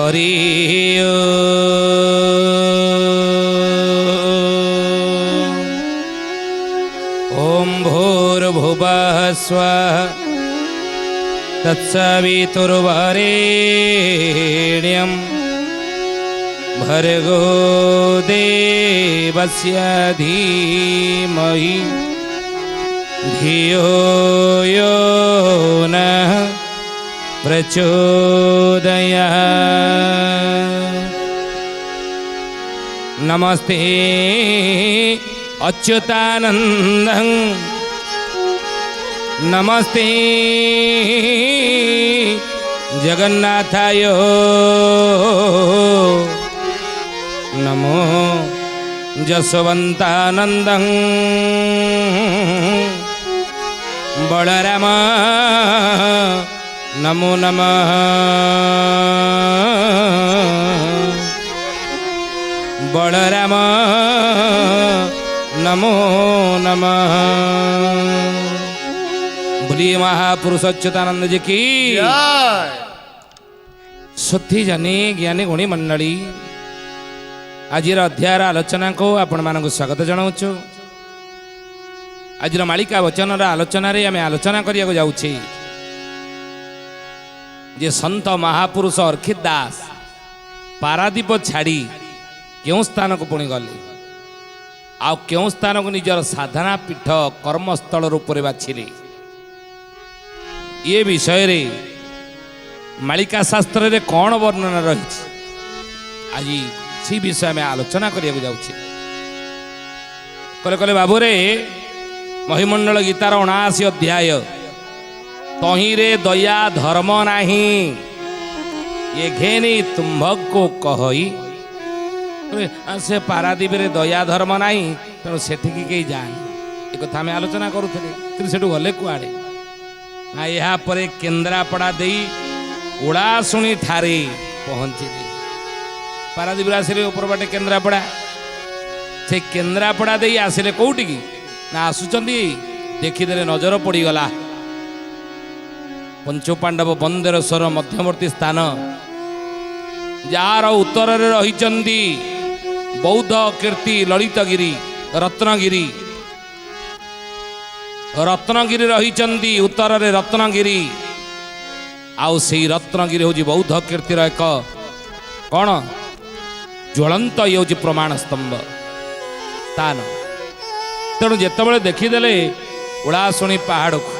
हरि ओम भूर्भुवः स्वः तत्सवितुर्वरेण्यं भर्गो देवस्य धीमहि धियो यो नः प्रचोदयात्। नमस्ते अच्युतानन्दं नमस्ते जगन्नाथाय नमो जसवन्तानन्दं बलराम नमो नमः बलराम नमो नमः। बोलिए महापुरुष अच्युतानंद जी की शुद्धि जानी ज्ञानी गुणी मंडली आज अध्यायर आलोचना को आपण मानक स्वागत जनाऊँ। आज मालिका वचन आलोचन आम आलोचना करने जाऊे जे संत महापुरुष अर्खित दास पारादीप छाड़ी क्यों स्थान को पुणी गले आउ क्यों स्थान को निजर साधना पीठ कर्मस्थल रूप में बाछिले ये विषय रे मालिका शास्त्र रे कौन वर्णना रही आज सी विषय में आलोचना करने जाऊे। कले कले बाबू रे महिमंडल गीतार 79 अध्याय तही रे दया धर्म नाही ये घेनी तुम्भक को कही से पारादीप रे दया धर्म नाही तेणु सेठी कई जाए एक कथा आम आलोचना करूँ से गले कुआड़े यहाँ पर केन्द्रापड़ा दे उड़ाशुणी ठारे पहुँचले पारादीप आसिले ऊपर बाटे केन्द्रापड़ा से केन्द्रापड़ा दे आसिले कौटी की ना आसुचंदी देखीदे नजर पड़गला पंचपांडव बंदेश्वर मध्यवर्ती स्थान जार उत्तर रही बौद्ध कीर्ति ललितगिरी रत्नगिरी रत्नगिरी रही उत्तर रे रत्नगिरी आउ से रत्नगिरी हूँ बौद्ध कीर्तिर एक कौन ज्वलंत ये हूँ प्रमाण स्तंभ स्थान। तेणु जितेबाला देखीदे उड़ाशुणी पहाड़ को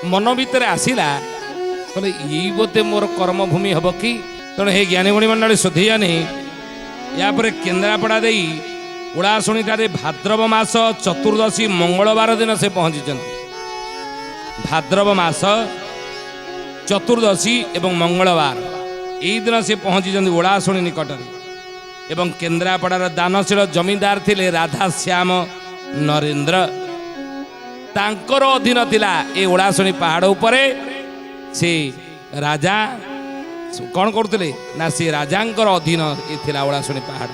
मन भितर आसला कहले यही बोते मोर कर्मभूमि हम कि तेणु हे ज्ञानी गुणी मंडली शोधी जानी या केन्द्रापड़ा दे उड़ाशुणी ठारे भाद्रव मास चतुर्दशी मंगलवार दिन से पहुँची भाद्रव मास चतुर्दशी एवं मंगलवार यही दिन से पहुँची उड़ाशुणी निकट एवं केन्द्रापड़ार दानशील जमींदार थिले राधाश्याम नरेंद्र तांकर अधीन थिला ए उड़ाशुणी पहाड़ उपरे से राजा कौन करते ना से राजांकर अधीन ये थिला उड़ाशुणी पहाड़।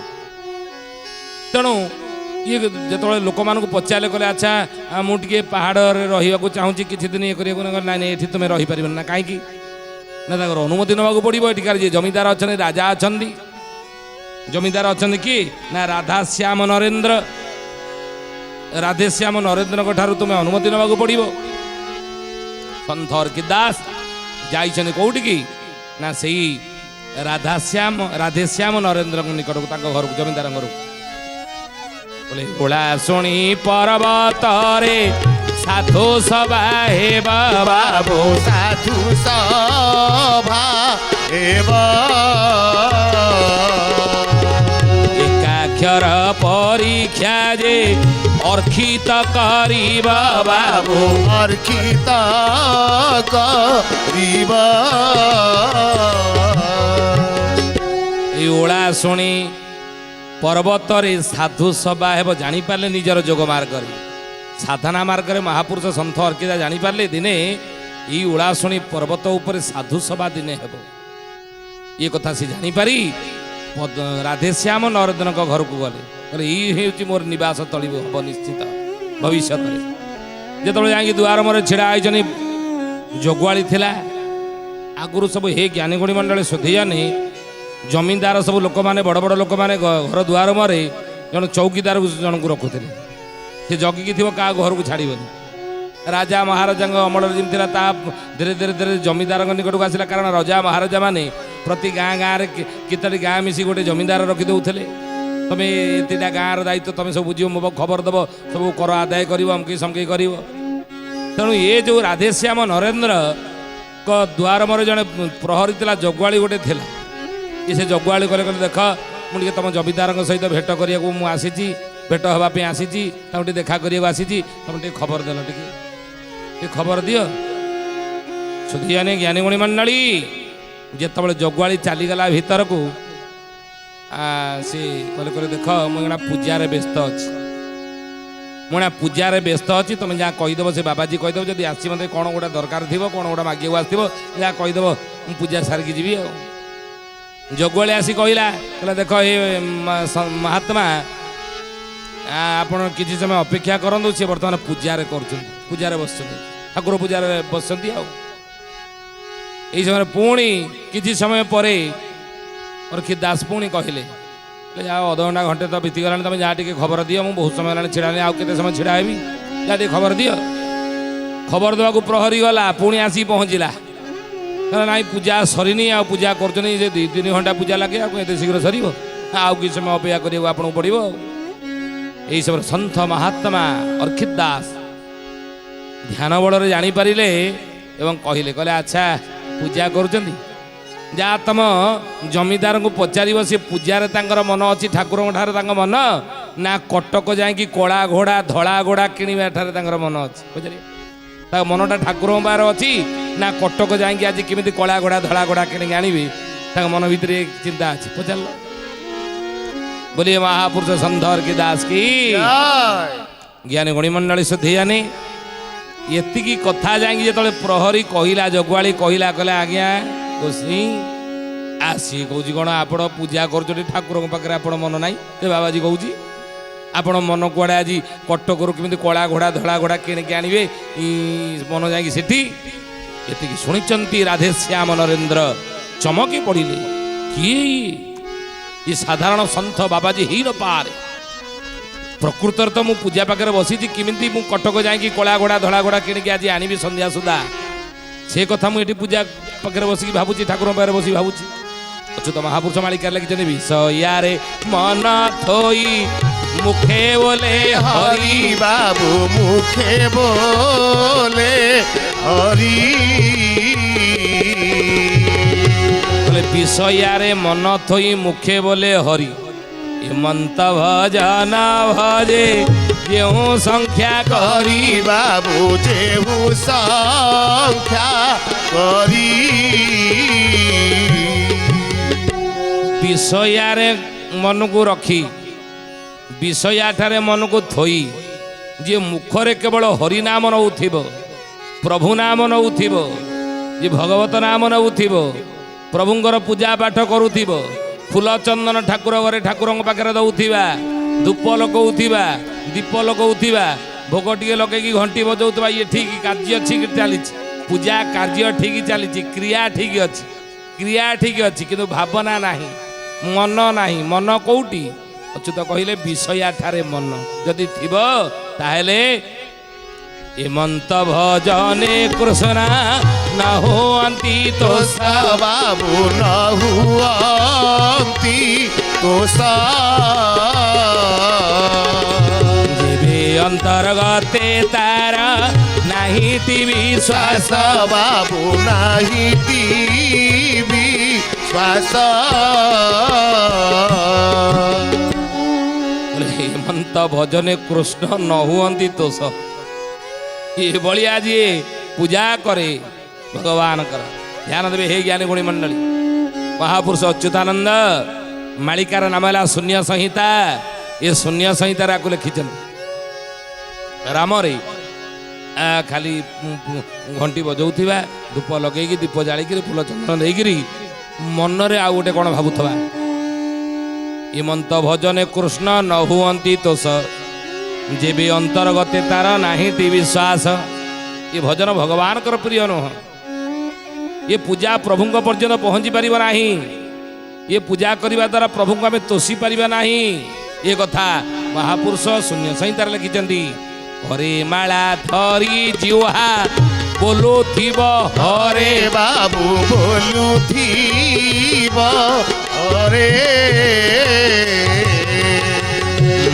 तेणु ये जो लोक मान पचारे कले अच्छा मुझे पहाड़ रहा चाहूँगी किसी दिन ये ना ये तुम्हें रहीपर ना कहीं ना अनुमति नवा पड़ो एटिकार जी जमींदार अच्छा राजा अच्छा जमींदार अच्छा कि ना राधाश्याम नरेंद्र राधेश्याम नरेंद्र ठारू तुम्हें अनुमति नवा पड़ो। संत अर्खित दास जाइछन कौटी की ना से राधेश्याम नरेंद्र निकट को घर को जमींदार घर बोले उड़ाशुणी पर्वत रे साधु सभा हे बाबू साधु सभा हे एकाक्षर परीक्षा जे अर्खित करिबा बाबू अर्खित करिबा उड़ाशुणी पर्वत रे साधु सभा हे जापारे निजर जोग मार्ग साधना मार्ग महापुरुष सन्थ अर्खिता जापारे दिने ये उड़ाशुणी पर्वत उपर साधु सभा दिने हे ये कथा सी जापारी राधेश्याम नरेंद्र घर को गले ये मोर निवास तली हम निश्चित भविष्य जो जा दुआर मोर छिड़ा जोगुआली थिला आगुरी सब हे ज्ञानी गुणी मंडल शोधीजानी जमींदार सब लोक मैंने बड़ बड़ लोक मैंने घर दुआर मुहरे जन चौकीदार जन को रखुले से जगिकी थी क्या घर को छाड़बनी राजा महाराजा अमल जमी धीरे धीरे धीरे जमींदार निकट को आसला कारण राजा महाराजा मैंने प्रति गाँ गाँव में केतोटी गाँ मिसी गोटे जमींदार रखिदे तुम एतटा गाँव दायित्व तुम सब बुझ मो खबर दब सब कर आदाय कर अमकी समकी कर तेणु ये जो राधेश्याम नरेंद्र द्वार मोर जड़े प्रहरी था जगुआली गोटे थिला ये से जगुआली कले देख मुझे तुम जमींदार सहित भेट करने को मुझे भेट हाँपाई आसी देखा करने को आसी तुम टे खबर देल टे खबर दियो सुधियानी ज्ञानी गुणी मंडली जिते जगुआली चलीगला भीतर को सी कहले देख मुझे पूजार व्यस्त अच्छी मुझे पूजार व्यस्त अच्छी तुम जहाँ कहीदेव से बाबाजी कहीदेव जब आसी मत कौन गोटा दरकार थी कौन गोटा मागे आसो जहाँ कहीदेव मुझे पूजा सारिकी जी जगुआली आसी कहला कहला देख ये महात्मा आपण किसी समय अपेक्षा करूँ सी बर्तमान पूजार कर बस ठाकुर पूजार बस समय पुणी किसी समय पर और दास पुणी कहले जाओ अध घंटा घंटे तो बीतीगला तुम जहाँ टे खबर दियो मुझे बहुत समय है छिड़ा आउ के समय छिड़ा हेबी जहाँ टे खबर दियो खबर देवा प्रहरी गला पुणी आसी पहुँचला ना पूजा सरीनी आ पूजा कर 2-3 घंटा पूजा लगे आते शीघ्र सर आउ कि समय अपेक्षा करने आपको पड़ो यही सब सन्थ महात्मा अर्खित दास ध्यान बल जापारे कहले कहले अच्छा पूजा कर जा तुम जमींदार को पचार सी पूजार मन अच्छी ठाकुर मन ना कटक जाकि कला घोड़ा धला घोड़ा किणवा ठार मन अच्छी मनटा ठाकुर पार अच्छी ना कटक जाकि आज केमी कला घोड़ा धला घोड़ा किणी आनबी मन भितर चिंता अच्छी पचार बोलिए महापुरुष संधर की दास की ज्ञानी गुणी मंडली सुधियानी ये कथा जाकि जो प्रहरी कहला जगुआली कहला कहले आज्ञा गोस्वी आसी कौच कौन आप पूजा कर ठाकुर पाखे आप मन ना बाबाजी कौच आपण मन कड़े आज कटक केमी कला घोड़ा धला घोड़ा किणिकी आनबे मन जाठी ये शुणी राधेश्याम नरेंद्र चमकी पड़े किए ये साधारण सन्थ बाबाजी ही न पारे प्रकृतर तो मु पूजा पाखे बसी किमिति मु कटक जाकि कला घोड़ा धला घोड़ा किणिकी आज आनबी संध्या सुधा से कथा मुझे पूजा पाखे बसिक भावुची ठाकुर पाखे बस भावुची अच्युत महापुरुष मालिकार लगे विषयारे मन थोई मुखे बोले हरि बाबू मुखे बोले हरि विषयारे मन थोई मुखे बोले हरि हिमंत भजन भजे जो संख्या हरि बाबू जेहू संख्या करी विषयारे मन को रखी विषया ठारे मन को थोई जे मुखरे केवल हरि नाम नौथिब प्रभु नाम नौथिब जे भगवत नाम नौथिब प्रभुंकर पूजा पाठ करुथिब फूल चंदन ठाकुर घरे ठाकुर पाखे दौथिबा धूप लगौथिबा दीप लगौथिबा भोग टे लगे घंटी बजाउथिबा ये ठीक कार्य ठीक चली पूजा कार्य ठीक चली क्रिया ठीक अच्छी क्रिया ठीक अच्छी किंतु भावना नहीं मन नहीं मन कौटी अच्युत कहले विषया ठारे मन जदि थिब ताहेले हेमंत भजने कृष्ण न होती तो बाबू न हुआंती तो जीवे अंतर्गते तारा नहीं ती विश्वास बाबू नहीं ती विश्वास हेमंत भजने कृष्ण न हुअंती तोष ये भलिया जी पूजा करे भगवान कर ध्यान देवे हे ज्ञानी गुणी मंडली महापुरुष अच्युतानंद मालिकार नाम है शून्य संहिता ये शून्य संहितार आपको लिखिं राम रे खाली घंटी बजाऊा धूप लगे दीप जालिक फूल चंदन देकर मन रे आउ गोटे कौन भावुवा हिमंत भजने कृष्ण न हुअंती तोष जेबे अंतर्गते तार नाही ती विश्वास ये भजन भगवान कर प्रिय नुह ये पूजा प्रभु पर्यंत पहुँची पार नहीं, ये पूजा करने द्वारा प्रभु को आम तोषी पार नहीं। ये कथा महापुरुष शून्य संहितार लिखिं। हरे माला धरी जिह्वा बोलुथिब हरे बाबू बोलुथिब हरे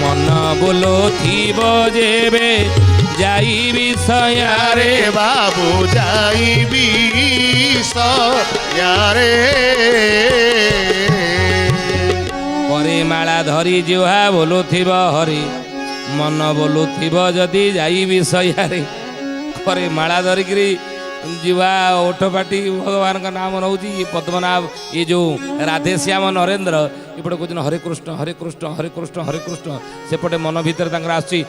मन बोलुथिब जेबे जाइबी सयारे यारे बाबू जाइबी यारे हरे माला धरी जिह्वा बोलुथिब हरि मन बोलुथिब जदि जाइबी सयारे। हरे माला धरिकी जीवा ओठ पाटी भगवान का नाम नौची पद्मनाभ ये जो राधेश्याम नरेंद्र एपटे कौन हरे कृष्ण हरे कृष्ण हरे कृष्ण हरे कृष्ण सेपटे मन भीतर आसी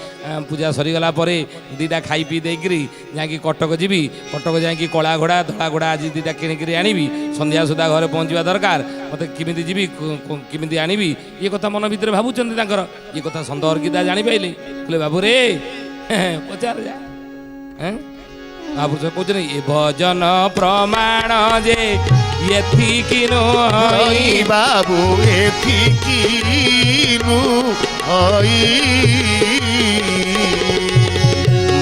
पूजा सरीगला दीटा खाई पी देकरी जाकि कटक जीवी कटक जाकि कला घोड़ा धला घोड़ा आज दीटा किणिक आनी संध्या सुधा घरे पहुँचवा दरकार मत किमी जीवी किमी आनी ये कथा मन भीतर भावुं ये कथा सन्त अर्किता जापारे बोले बाबू रे पचार जा महापुरुष कहते ये भजन प्रमाण जे एथिकिनु हई बाबू एथिकिनु हई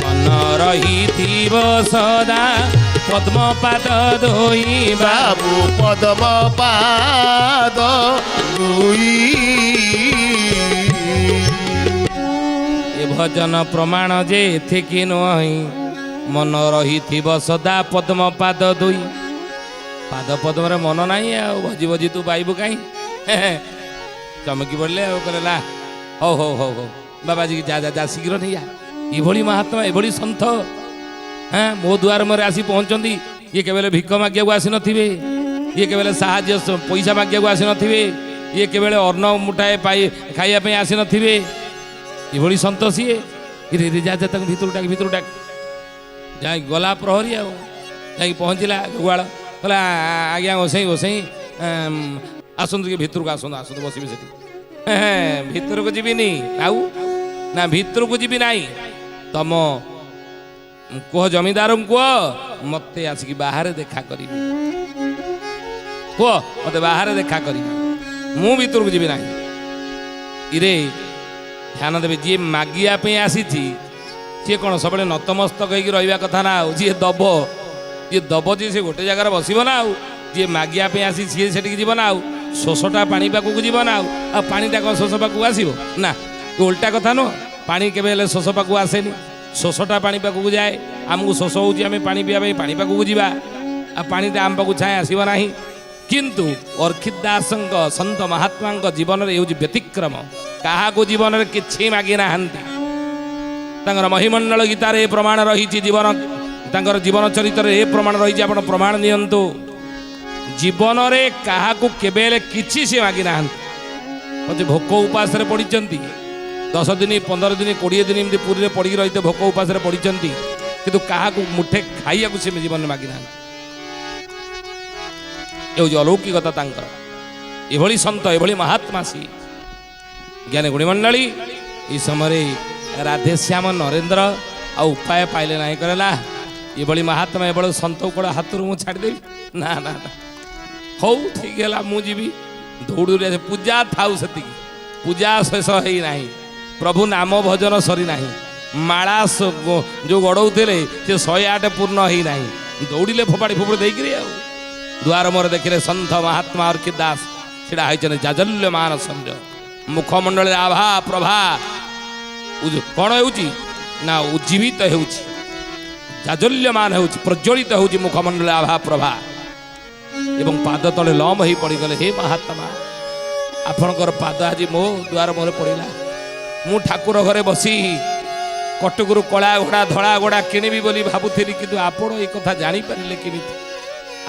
मन रहिथिब सदा पद्म पाद धोई बाबू पद्म पाद दुई ये भजन प्रमाण जे एथिकिनु हई मन रही सदा पद्म पाद दुई पाद पद्म मन ना भजी भजी तू पाइबू कहीं चमकी पड़े कहला हो हो हो हो बाबाजी की जा जा जा शीघ्र नहीं जा ये महात्मा ये सन्थ हाँ मो द्वार मोरे आसी पहुँचती ये केवल भिक्ष मागिया आसी नथिबे ये केवल साहाଯ୍य पैसा मागिया आसी नथिबे ये केवल अन्न मुठाए पाई खाइबा आसी नथिबे ये सन्थ सीए रे जा जा भीतर डाक जा गला प्रहरी जा पहुँचला गुआड़ कहला आज्ञा गोसाई गोसाई आसतु कि भितर को आसतु आसतु बसबी से भितर को जीविनी आउ ना भितर को जीवी ना तम कह जमीदार कह मत आसिक बाहर देखा करी कह मत बाहर देखा करी मु भितर को जीवी ना इरे ध्यान देवे जी मागिया आसी सी कौन सब नतमस्तक रहा कथा ना जी दब जी से गोटे जगार बसब ना जी मागिया आसी सी से जीव ना शोषटा पानी पाखक जीव ना पाटा कौन शोष पाक आसो ना उल्टा कथा नुह पानी के शोष पाक आसेनि शोषटा पानी पाखक जाए आमको शोष हो पानी पीवा पानी पाखक जावा पाटा आम पाक छाए आसब ना किंतु अर्खित दास सन्त महात्मा जीवन में ये व्यतिक्रम क्या जीवन में किसी मागी ना महिमंडल गीतार ए प्रमाण रही जीवन तांकर जीवन चरित्र ए प्रमाण रही आप प्रमाण नियंतु जीवन में क्या केबेले किसी से मागी ना भोक उपास पड़ी 10 दिन 15 दिन 20 दिन एमती पुरी पड़ी रही भोक उपास पड़ी किंतु क्या मुठे खाइया से जीवन में मागी ना ये अलौकिकता ये सन्त ये महात्मा सी ज्ञानी गुणीमंडली ये समय राधेश्याम नरेंद्र आ उपाय पाइले ना कहला ये महात्मा ये सन्त कड़ा हाथ मुझे छाड़देवी ना ना ना हो ठीक है मुझी दौड़ पूजा थाऊ से पूजा शेष हो ना प्रभु नाम भजन सरी ना माला जो गड़ौले से 108 पूर्ण हो ना दौड़े फोपाड़ी फोपड़ी देकर द्वार मोर देखिले सन्थ महात्मा अर्खित दास छिड़ा होती जाजल्यमान संजय मुखमंडल आभा प्रभा कौन ना उज्जीवित होजल्यमान हो प्रज्वलित हो मुखमंडल आभा प्रभा एवं पाद तले लम हो पड़गले हे महात्मा आपणकर पाद आज मो द्वार मोर पड़ा मु ठाकुर घरे बसी कटकुर कला घोड़ा धला घोड़ा किणवी बोली भावुली कि आपण ये कथा जापारे केमी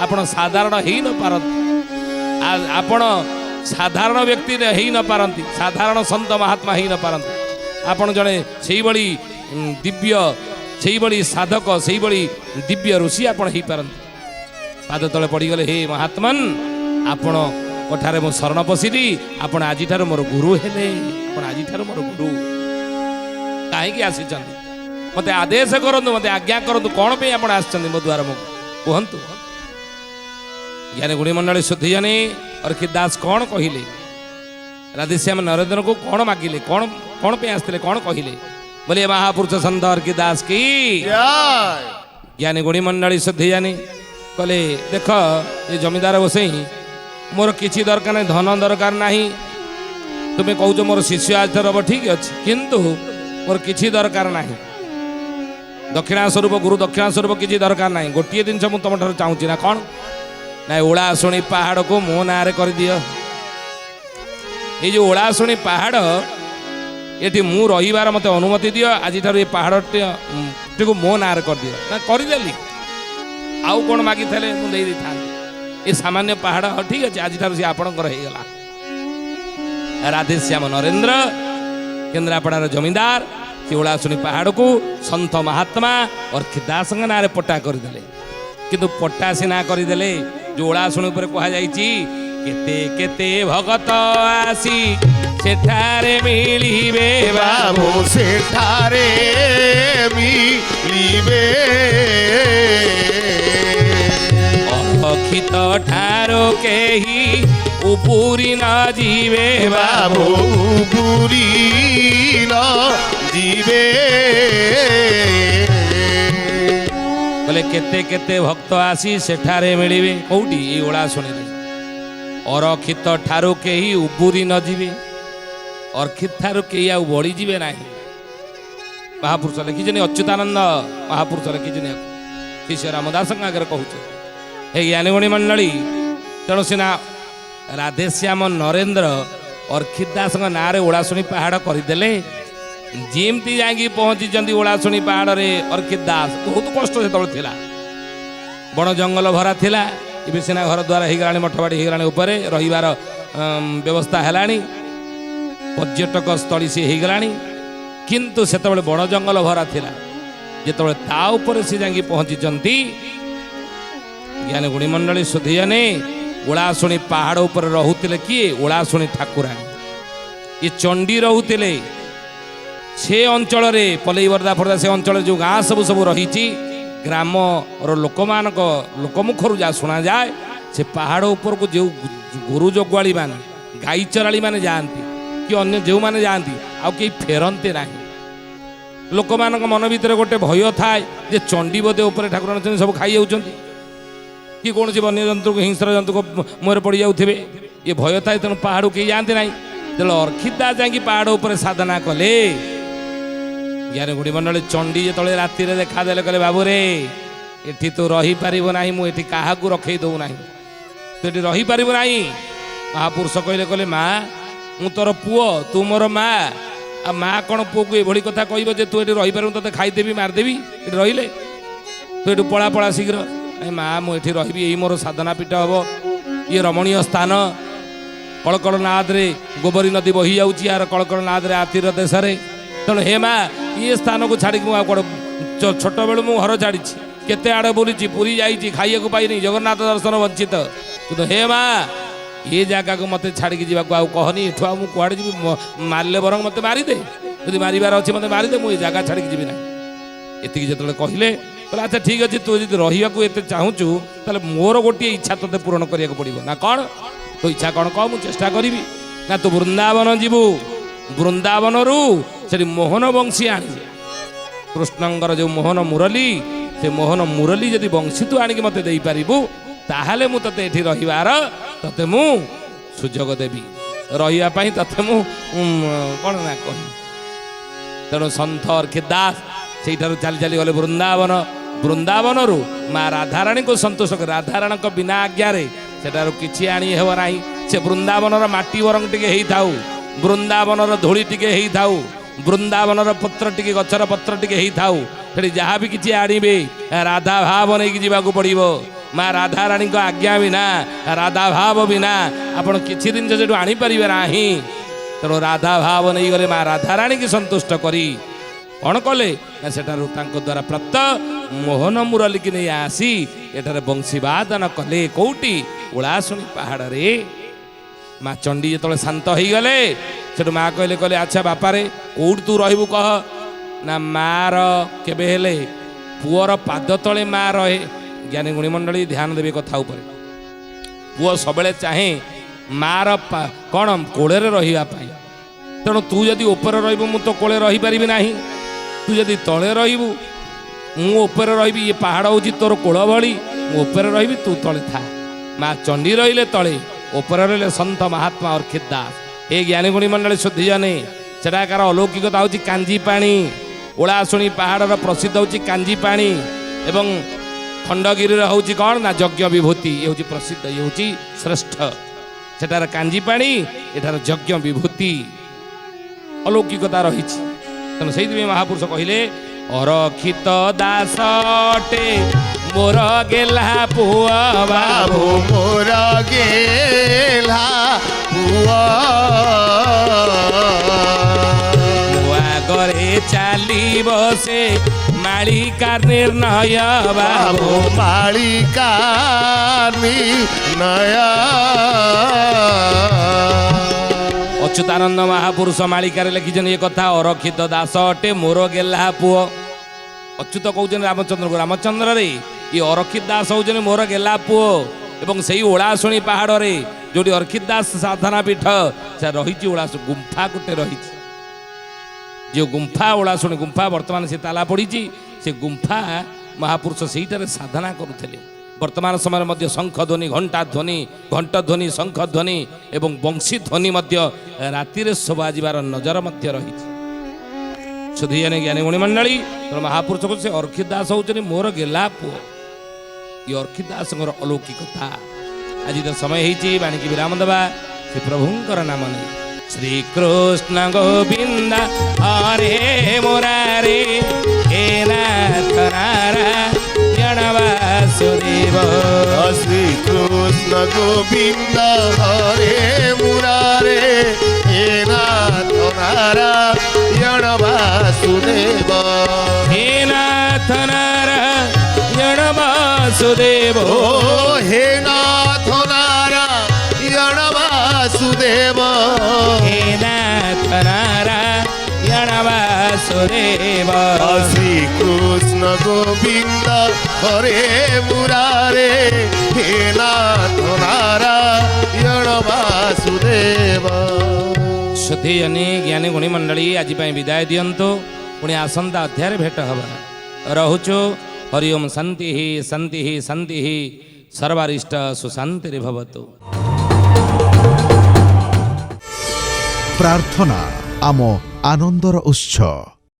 आपण साधारण ही न पारती आपण साधारण व्यक्ति ही न पारती साधारण सन्त महात्मा ही न पारती आपण जड़े से दिव्य से साधक से दिव्य ऋषि आपण ही पारती पाद तले पड़गले हे महात्मन आपण कठारे मो शरण पशिली आपण आज मोर गुरु हेले आपण आज मोर गुरु कहीं आसी मत आदेश करूँ मत आज्ञा करूँ कौन पे आप मो द्वार मुझे कहतु ज्ञानी गुणी मंडली शुद्धि जानी अर्खित दास कौन कहले राधेश्याम नरेंद्र को कौन मागिले कौन कौन पे आसते कौन कहले बोलिए महापुरुष संत अर्खित दास की जय ज्ञानी गुणी मंडली शुद्धि जानी कहले देख ये जमीदार बसई मोर किसी दरकार नहीं धन दरकार नहीं तुम्हें कौच मोर शिष्य आज हम ठीक अच्छे किंतु मोर किसी दरकार नहीं दक्षिणा स्वरूप गुरु दक्षिणा स्वरूप किसी दरकार नहीं गोटे जिनस मुझे तुम ठार चाहूँगी ना कौन ना ओलाशुणी पहाड़ को मो ना कर दियो ये जो ओलाशुणी पहाड़ ये मु रहीबार मत अनुमति दियो आज ये पहाड़ टी को मो ना कर दियो ना करदेली आउ कौन मागी थे मुझे था ये सामान्य पहाड़ ठीक अच्छे आज सी आपणकर होगला राधेश्याम नरेंद्र केन्द्रापड़ार जमींदार से ओलाशुणी पहाड़ को संत महात्मा और दास ना पट्टा करदे किंतु पट्टा सीना करदे जो ओलाशुणी पर कहुई केते केते भगत आसी सेठारे मिलिबे बाबू सेठारे मिलिबे अखित ठारो केही उपुरी न जीवे बाबू बुरी न जीवे बोले केते केते भक्त आसी सेठारे मिलिबे कौटी ये ओलाशुणी अरखित ठारू केही उबुरी न जीवे अर्खित ठारू केही आ बढ़ी जीवे नहीं महापुरुष लिखिछन अच्युतानंद महापुरुष लिखिछन शिष्य रामदास आगे कहूचे हे ज्ञानीगुणी मंडली तेणु सीना राधेश्याम नरेंद्र अर्खित दास ना ओलाशुणी पहाड़ करदे जमती जाकि पहुँची ओलाशुणी पहाड़ रे अर्खित दास बहुत कष्ट से बण जंगल भरा थिला ଏବେ ସିନା ଘର ଦ୍ୱାରା ହେଇଗଲାଣି ମଠବାଡ଼ି ହେଇଗଲାଣି ଉପରେ ରହିବାର ବ୍ୟବସ୍ଥା ହେଲାଣି ପର୍ଯ୍ୟଟକ ସ୍ଥଳୀ ସେ ହେଇଗଲାଣି କିନ୍ତୁ ସେତେବେଳେ ବଣ ଜଙ୍ଗଲ ଭରା ଥିଲା ଯେତେବେଳେ ତା ଉପରେ ସେ ଯାଇକି ପହଞ୍ଚିଛନ୍ତି ଜ୍ଞାନୀ ଗୁଣୀ ମଣ୍ଡଳୀ ସୁଧିଜନେ ଓଳାଶୁଣୀ ପାହାଡ଼ ଉପରେ ରହୁଥିଲେ କିଏ ଓଳାଶୁଣୀ ଠାକୁରାଣୀ ଏ ଚଣ୍ଡୀ ରହୁଥିଲେ ସେ ଅଞ୍ଚଳରେ ପଲେଇ ବର୍ଦା ଫର୍ଦା ସେ ଅଞ୍ଚଳରେ ଯେଉଁ ଗାଁ ସବୁ ରହିଛି ଗ୍ରାମର ଲୋକମାନଙ୍କ ଲୋକମୁଖରୁ ଯାହା ଶୁଣାଯାଏ ସେ ପାହାଡ଼ ଉପରକୁ ଯେଉଁ ଗୋରୁ ଜଗୁଆଳି ମାନେ ଗାଈ ଚରାଳି ମାନେ ଯାଆନ୍ତି କି ଅନ୍ୟ ଯେଉଁମାନେ ଯାଆନ୍ତି ଆଉ କେହି ଫେରନ୍ତି ନାହିଁ ଲୋକମାନଙ୍କ ମନ ଭିତରେ ଗୋଟେ ଭୟ ଥାଏ ଯେ ଚଣ୍ଡୀ ବୋଧେ ଉପରେ ଠାକୁର ଅଛନ୍ତି ସବୁ ଖାଇ ଯାଉଛନ୍ତି କି କୌଣସି ବନ୍ୟଜନ୍ତୁକୁ ହିଂସ୍ର ଜନ୍ତୁକୁ ମୁହଁରେ ପଡ଼ିଯାଉଥିବେ ଏ ଭୟ ଥାଏ ତେଣୁ ପାହାଡ଼କୁ କେହି ଯାଆନ୍ତି ନାହିଁ ତେଣୁ ଅର୍ଖିତ ଦାସ ଯାଇକି ପାହାଡ଼ ଉପରେ ସାଧନା କଲେ ଜ୍ଞାନୀ ଗୁଡ଼ି ମଣ୍ଡଳୀ ଚଣ୍ଡୀ ଯେତେବେଳେ ରାତିରେ ଦେଖାଦେଲେ କହିଲେ ବାବୁରେ ଏଠି ତୁ ରହିପାରିବ ନାହିଁ ମୁଁ ଏଠି କାହାକୁ ରଖେଇ ଦେଉ ନାହିଁ ତୁ ଏଠି ରହିପାରିବ ନାହିଁ ମହାପୁରୁଷ କହିଲେ ମା ମୁଁ ତୋର ପୁଅ ତୁ ମୋର ମା ଆଉ ମା କ'ଣ ପୁଅକୁ ଏଭଳି କଥା କହିବ ଯେ ତୁ ଏଠି ରହିପାରିବୁ ତୋତେ ଖାଇଦେବି ମାରିଦେବି ଏଠି ରହିଲେ ତୁ ଏଠୁ ପଳା ଶୀଘ୍ର ନାଇଁ ମା ମୁଁ ଏଠି ରହିବି ଏଇ ମୋର ସାଧନା ପୀଠ ହେବ ଇଏ ରମଣୀୟ ସ୍ଥାନ କଳକଳ ନାଦରେ ଗୋବରୀ ନଦୀ ବହି ଯାଉଛି ଆର କଳକଳ ନାଦରେ ଆତିର ଦେଶରେ ତେଣୁ ହେ ମା ଇଏ ସ୍ଥାନକୁ ଛାଡ଼ିକି ମୁଁ ଆଉ କୁଆଡ଼େ ଛୋଟବେଳୁ ମୁଁ ଘର ଛାଡ଼ିଛି କେତେ ଆଡ଼େ ବୁଲିଛି ପୁରୀ ଯାଇଛି ଖାଇବାକୁ ପାଇନି ଜଗନ୍ନାଥ ଦର୍ଶନ ବଞ୍ଚିତ କିନ୍ତୁ ହେ ମା ଏ ଜାଗାକୁ ମୋତେ ଛାଡ଼ିକି ଯିବାକୁ ଆଉ କହନି ଏଠୁ ଆଉ ମୁଁ କୁଆଡ଼େ ଯିବି ମାରିଲେ ବରଂ ମୋତେ ମାରିଦେ ଯଦି ମାରିବାର ଅଛି ମୋତେ ମାରିଦେ ମୁଁ ଏ ଜାଗା ଛାଡ଼ିକି ଯିବି ନାହିଁ ଏତିକି ଯେତେବେଳେ କହିଲେ ଆଚ୍ଛା ଠିକ୍ ଅଛି ତୁ ଯଦି ରହିବାକୁ ଏତେ ଚାହୁଁଛୁ ତାହେଲେ ମୋର ଗୋଟିଏ ଇଚ୍ଛା ତୋତେ ପୂରଣ କରିବାକୁ ପଡ଼ିବ ନା କ'ଣ ତୋ ଇଚ୍ଛା କ'ଣ କହ ମୁଁ ଚେଷ୍ଟା କରିବି ନା ତୁ ବୃନ୍ଦାବନ ଯିବୁ ବୃନ୍ଦାବନରୁ ସେଠି ମୋହନ ବଂଶୀ ଆଣିବୁ କୃଷ୍ଣଙ୍କର ଯେଉଁ ମୋହନ ମୁରଲୀ ସେ ମୋହନ ମୁରଲୀ ଯଦି ବଂଶୀ ତୁ ଆଣିକି ମୋତେ ଦେଇପାରିବୁ ତାହେଲେ ମୁଁ ତୋତେ ଏଠି ରହିବାର ତୋତେ ମୁଁ ସୁଯୋଗ ଦେବି ରହିବା ପାଇଁ ତୋତେ ମୁଁ କ'ଣ ନା କହିବି ତେଣୁ ସନ୍ଥ ଅର୍ଖିତ ଦାସ ସେଇଠାରୁ ଚାଲି ଚାଲି ଗଲେ ବୃନ୍ଦାବନରୁ ମା ରାଧାରାଣୀଙ୍କୁ ସନ୍ତୁଷ୍ଟ କରି ରାଧାରାଣୀଙ୍କ ବିନା ଆଜ୍ଞାରେ ସେଠାରୁ କିଛି ଆଣି ହେବ ନାହିଁ ସେ ବୃନ୍ଦାବନର ମାଟି ବରଂ ଟିକେ ହେଇଥାଉ ବୃନ୍ଦାବନର ଧୂଳି ଟିକେ ହେଇଥାଉ ବୃନ୍ଦାବନର ପତ୍ର ଟିକେ ଗଛର ପତ୍ର ଟିକେ ହେଇଥାଉ ସେଠି ଯାହା ବି କିଛି ଆଣିବେ ରାଧା ଭାବ ନେଇକି ଯିବାକୁ ପଡ଼ିବ ମା ରାଧାରାଣୀଙ୍କ ଆଜ୍ଞା ବିନା ରାଧା ଭାବ ବିନା ଆପଣ କିଛି ଜିନିଷ ସେଠୁ ଆଣିପାରିବେ ନାହିଁ ତେଣୁ ରାଧା ଭାବ ନେଇଗଲେ ମା ରାଧାରାଣୀକି ସନ୍ତୁଷ୍ଟ କରି କ'ଣ କଲେ ନା ସେଠାରୁ ତାଙ୍କ ଦ୍ୱାରା ପ୍ରାପ୍ତ ମୋହନ ମୁରଲୀକି ନେଇ ଆସି ଏଠାରେ ବଂଶୀବାଦନ କଲେ କୋଉଠି ଓଳାଶୁଣୀ ପାହାଡ଼ରେ ମା ଚଣ୍ଡୀ ଯେତେବେଳେ ଶାନ୍ତ ହେଇଗଲେ ସେଠୁ ମା କହିଲେ ଆଚ୍ଛା ବାପାରେ କୋଉଠି ତୁ ରହିବୁ କହ ନା ମାର କେବେ ହେଲେ ପୁଅର ପାଦ ତଳେ ମା ରହେ ଜ୍ଞାନୀ ଗୁଣୀ ମଣ୍ଡଳୀ ଧ୍ୟାନ ଦେବେ କଥା ଉପରେ ପୁଅ ସବୁବେଳେ ଚାହେଁ ମାର କ'ଣ କୋଳରେ ରହିବା ପାଇଁ। ତେଣୁ ତୁ ଯଦି ଉପରେ ରହିବୁ ମୁଁ ତୋ କୋଳରେ ରହିପାରିବି ନାହିଁ, ତୁ ଯଦି ତଳେ ରହିବୁ ମୁଁ ଉପରେ ରହିବି। ଇଏ ପାହାଡ଼ ହେଉଛି ତୋର କୋଳ ଭଳି, ମୁଁ ଉପରେ ରହିବି ତୁ ତଳେ ଥା। ମା ଚଣ୍ଡୀ ରହିଲେ ତଳେ, ଉପରେ ରହିଲେ ସନ୍ଥ ମହାତ୍ମା ଅର୍ଖିତ ଦାସ। ଏ ଜ୍ଞାନୀଗୁଣୀ ମଣ୍ଡଳୀ ଶୁଦ୍ଧିଜନେ, ସେଠାକାର ଅଲୌକିକତା ହେଉଛି କାଞ୍ଜି ପାଣି। ଓଳାଶୁଣୀ ପାହାଡ଼ର ପ୍ରସିଦ୍ଧ ହେଉଛି କାଞ୍ଜି ପାଣି ଏବଂ ଖଣ୍ଡଗିରିର ହେଉଛି କ'ଣ ନା ଯଜ୍ଞ ବିଭୂତି। ଇଏ ହେଉଛି ପ୍ରସିଦ୍ଧ, ଇଏ ହେଉଛି ଶ୍ରେଷ୍ଠ। ସେଠାର କାଞ୍ଜି ପାଣି, ଏଠାର ଯଜ୍ଞ ବିଭୂତି ଅଲୌକିକତା ରହିଛି। ତେଣୁ ସେଇଥିପାଇଁ ମହାପୁରୁଷ କହିଲେ ଅରକ୍ଷିତ ଦାସ ଅଟେ ମୋର ଗେଲା ପୁଅ ବାବୁ, ମୋର ଗେଲା ପୁଅ ଆଗରେ ଚାଲିବ ସେ ମାଳିକା ନିର୍ଣ୍ଣୟ ବାବୁ, ମାଳିକା ନିର୍ଣ୍ଣୟ। ଅଚ୍ୟୁତାନନ୍ଦ ମହାପୁରୁଷ ମାଳିକାରେ ଲେଖିଛନ୍ତି ଏ କଥା, ଅରକ୍ଷିତ ଦାସ ଅଟେ ମୋର ଗେଲା ପୁଅ। ଅଚ୍ୟୁତ କହୁଛନ୍ତି ରାମଚନ୍ଦ୍ରକୁ, ରାମଚନ୍ଦ୍ରରେ ଏ ଅରକ୍ଷିତ ଦାସ ହେଉଛନ୍ତି ମୋର ଗେଲା ପୁଅ। ଏବଂ ସେଇ ଓଳାଶୁଣୀ ପାହାଡ଼ରେ ଯେଉଁଠି ଅରକ୍ଷିତ ଦାସ ସାଧନା ପୀଠ ସେ ରହିଛି, ଓଳାଶୁଣୀ ଗୁମ୍ଫା ଗୋଟେ ରହିଛି। ଯେଉଁ ଗୁମ୍ଫା ଓଳାଶୁଣୀ ଗୁମ୍ଫା ବର୍ତ୍ତମାନ ସେ ତାଲା ପଡ଼ିଛି, ସେ ଗୁମ୍ଫା ମହାପୁରୁଷ ସେଇଟାରେ ସାଧନା କରୁଥିଲେ। ବର୍ତ୍ତମାନ ସମୟରେ ମଧ୍ୟ ଶଙ୍ଖ ଧ୍ୱନି, ଘଣ୍ଟା ଧ୍ୱନି, ଘଣ୍ଟ ଧ୍ୱନି, ଶଙ୍ଖ ଧ୍ୱନି ଏବଂ ବଂଶୀ ଧ୍ୱନି ମଧ୍ୟ ରାତିରେ ଶୋଭାଯିବାର ନଜର ମଧ୍ୟ ରହିଛି। ସୁଧୀଜନେ ଜ୍ଞାନୀଗୁଣୀ ମଣ୍ଡଳୀ, ତେଣୁ ମହାପୁରୁଷ କହୁଛି ସେ ଅର୍କ୍ଷିତ ଦାସ ହେଉଛନ୍ତି ମୋର ଗେଲା ପୁଅ। ଏ ଅର୍କ୍ଷିତ ଦାସଙ୍କର ଅଲୌକିକତା। ଆଜି ତ ସମୟ ହେଇଛି ବାଣୀକି ବିରାମ ଦେବା। ସେ ପ୍ରଭୁଙ୍କର ନାମ ନେଇ ଶ୍ରୀକୃଷ୍ଣ ଗୋବିନ୍ଦ ହରେ ମୁରାରେ ହେ ନାଥ ନାରାୟଣ ବାସୁଦେବ। ଶ୍ରୀକୃଷ୍ଣ ଗୋବିନ୍ଦ ହରେ ମୁରାରେ ହେ ନାଥ ନାରାୟଣ ବାସୁଦେବ। ହେ ନାଥ ନାରାୟଣ ବାସୁଦେବ। ହେ ନାଥ ନାରାୟଣ ବାସୁଦେବ। ହେ ନାଥ ନାରାୟଣ ବାସୁଦେବ। শ্রীকৃষ্ণ গোবিন্দ হরে মুরারে হে নাথ নারায়ণ বাসুদেব। ସୁଧୀଜନେ ଜ୍ଞାନୀଗୁଣୀ ମଣ୍ଡଳୀ ଆଜି ପାଇଁ ବିଦାୟ ଦିଅନ୍ତୁ। ପୁଣି ଆସନ୍ତା ଅଧ୍ୟାୟରେ ଭେଟ ହେବା। ରହୁଛୁ। ହରି ଓମ୍ ଶାନ୍ତି ଶାନ୍ତି ଶାନ୍ତି ସର୍ବାରିଷ୍ଟ ସୁଶାନ୍ତିରେ ଭବତୁ। ପ୍ରାର୍ଥନା ଆମ ଆନନ୍ଦର ଉତ୍ସ।